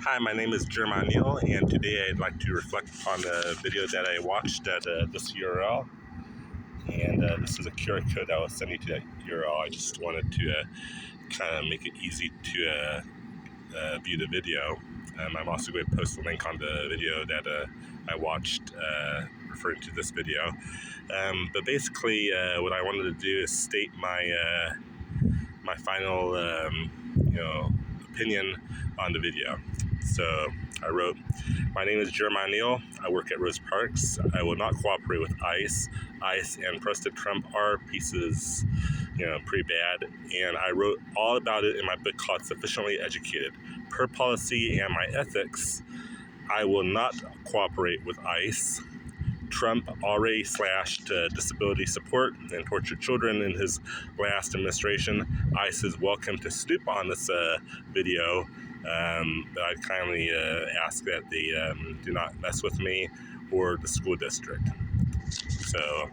Hi, my name is Jeremiah Neal, and today I'd like to reflect upon the video that I watched at this URL. And this is a QR code I will send you to that URL. I just wanted to kind of make it easy to view the video. I'm also going to post a link on the video that I watched referring to this video. But basically, what I wanted to do is state my final, opinion on the video. So I wrote, "My name is Jeremiah Neal. I work at Rose Parks. I will not cooperate with ICE. ICE and President Trump are pieces, pretty bad." And I wrote all about it in my book called Sufficiently Educated. Per policy and my ethics, I will not cooperate with ICE. Trump already slashed disability support and tortured children in his last administration. ICE is welcome to snoop on this video, but I kindly ask that they do not mess with me or the school district. So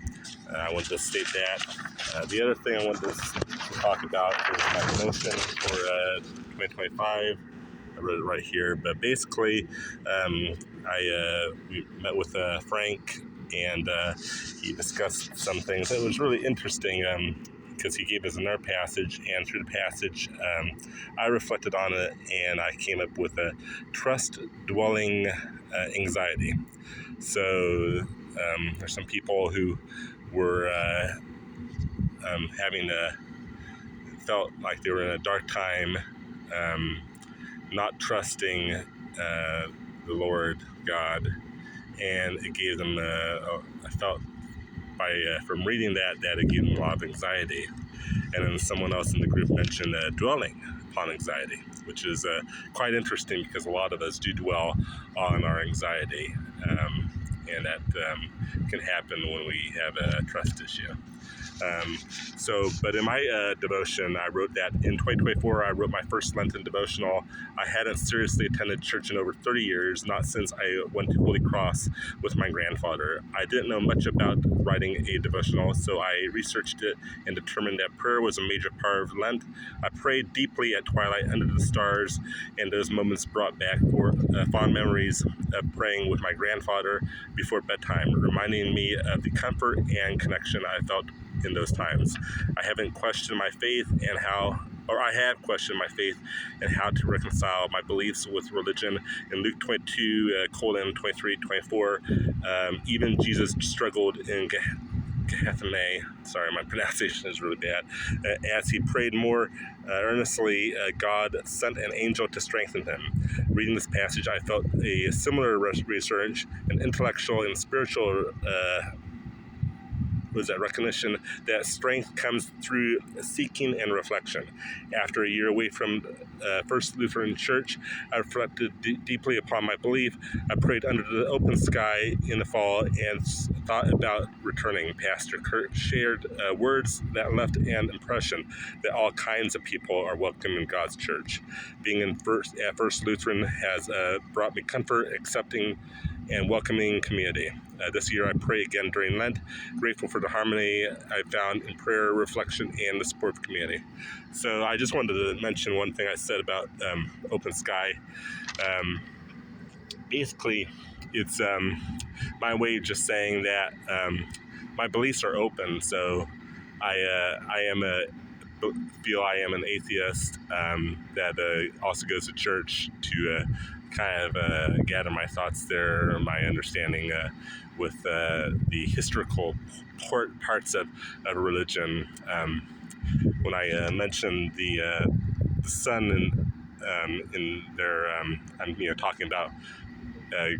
I wanted to state that. The other thing I wanted to talk about is my devotion for 2025. I wrote it right here, but basically, we met with Frank, and he discussed some things. It was really interesting because he gave us another passage, and through the passage, I reflected on it, and I came up with a trust-dwelling anxiety. So there's some people who were felt like they were in a dark time, not trusting the Lord God, and it gave them, I felt from reading that it gave them a lot of anxiety. And then someone else in the group mentioned dwelling upon anxiety, which is quite interesting because a lot of us do dwell on our anxiety, and that can happen when we have a trust issue. But in my devotion, I wrote that in 2024, I wrote my first Lenten devotional. I hadn't seriously attended church in over 30 years, not since I went to Holy Cross with my grandfather. I didn't know much about writing a devotional, so I researched it and determined that prayer was a major part of Lent. I prayed deeply at twilight under the stars, and those moments brought back fond memories of praying with my grandfather before bedtime, reminding me of the comfort and connection I felt in those times. I have questioned my faith and how to reconcile my beliefs with religion. In Luke 22:23-24, even Jesus struggled in Gethsemane. Sorry, my pronunciation is really bad. As he prayed more earnestly, God sent an angel to strengthen him. Reading this passage, I felt a similar resurge, an intellectual and spiritual recognition that strength comes through seeking and reflection. After a year away from First Lutheran Church, I reflected deeply upon my belief. I prayed under the open sky in the fall and thought about returning. Pastor Kurt shared words that left an impression that all kinds of people are welcome in God's church. Being at First Lutheran has brought me comfort, accepting, and welcoming community. This year I pray again during Lent, grateful for the harmony I found in prayer, reflection, and the support of community. So I just wanted to mention one thing I said about open sky. Basically, it's my way of just saying that my beliefs are open. So I feel I am an atheist that also goes to church to kind of gather my thoughts there, my understanding with the historical parts of religion. When I mentioned the sun in there, I'm talking about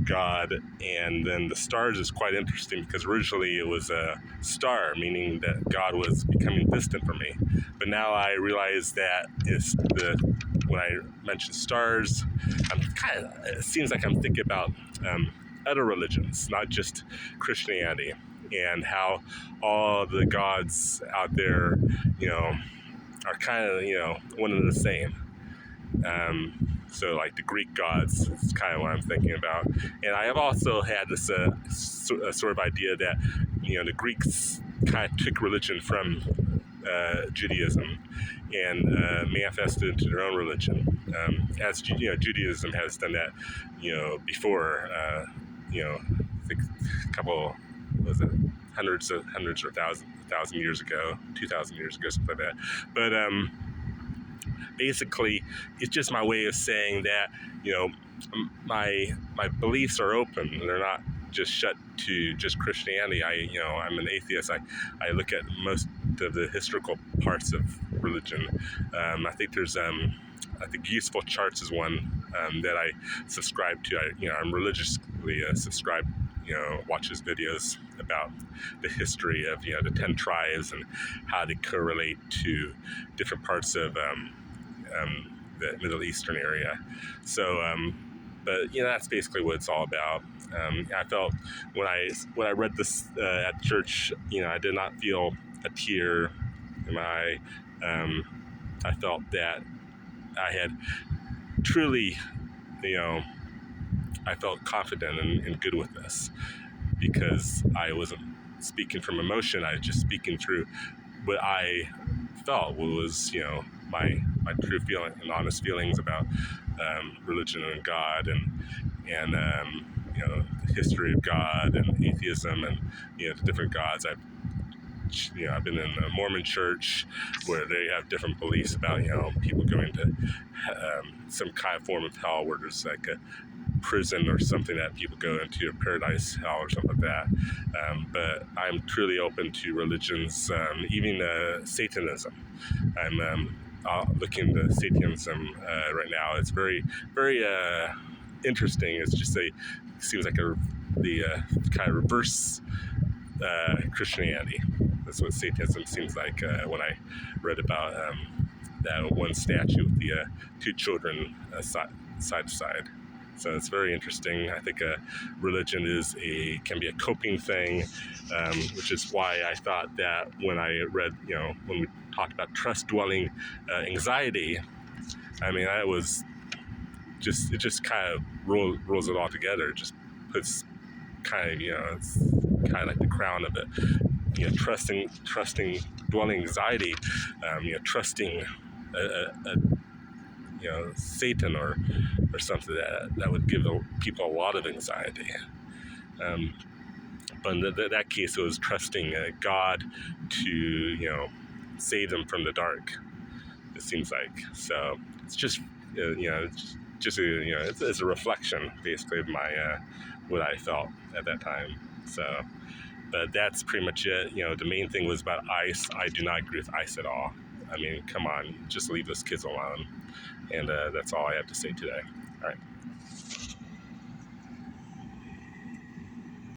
God, and then the stars is quite interesting because originally it was a star, meaning that God was becoming distant from me. But now I realize that when I mention stars, it seems like I'm thinking about other religions, not just Christianity, and how all the gods out there, are kind of, one and the same. So like the Greek gods is kind of what I'm thinking about. And I have also had this sort of idea that, the Greeks kind of took religion from Judaism, and manifest it into their own religion, as Judaism has done that, before, I think a couple, was it hundreds or thousand years ago, 2,000 years ago, something like that. But basically, it's just my way of saying that, my beliefs are open. They're not just shut to just Christianity. I'm an atheist. I look at most of the historical parts of religion. I think there's I think Useful Charts is one that I subscribe to. I'm religiously subscribed. Watch his videos about the history of the 10 tribes and how they correlate to different parts of the Middle Eastern area. So, but that's basically what it's all about. I felt when I read this at church, I did not feel a tear in my eye. I felt that I had truly, I felt confident and good with this, because I wasn't speaking from emotion. I was just speaking through what I felt was, my true feeling and honest feelings about religion and God, and the history of God and atheism, and the different gods. I've been in a Mormon church where they have different beliefs about people going to some kind of form of hell, where there's like a prison or something that people go into, a paradise, hell, or something like that. But I'm truly open to religions, even Satanism. I'm looking into Satanism right now. It's very, very interesting. It's just seems like the kind of reverse Christianity. That's what Satanism seems like when I read about that one statue with the two children side to side. So it's very interesting. I think religion can be a coping thing, which is why I thought that when I read, when we talked about trust-dwelling anxiety, I was it just kind of rolls it all together. It just puts kind of, it's kind of like the crown of it. Trusting dwelling anxiety, trusting Satan or something that would give people a lot of anxiety. But in that case, it was trusting God to save them from the dark. It seems like. So it's just it's a reflection basically of my what I felt at that time. So, but that's pretty much it. The main thing was about ICE. I do not agree with ICE at all. Come on, just leave those kids alone. And that's all I have to say today. All right.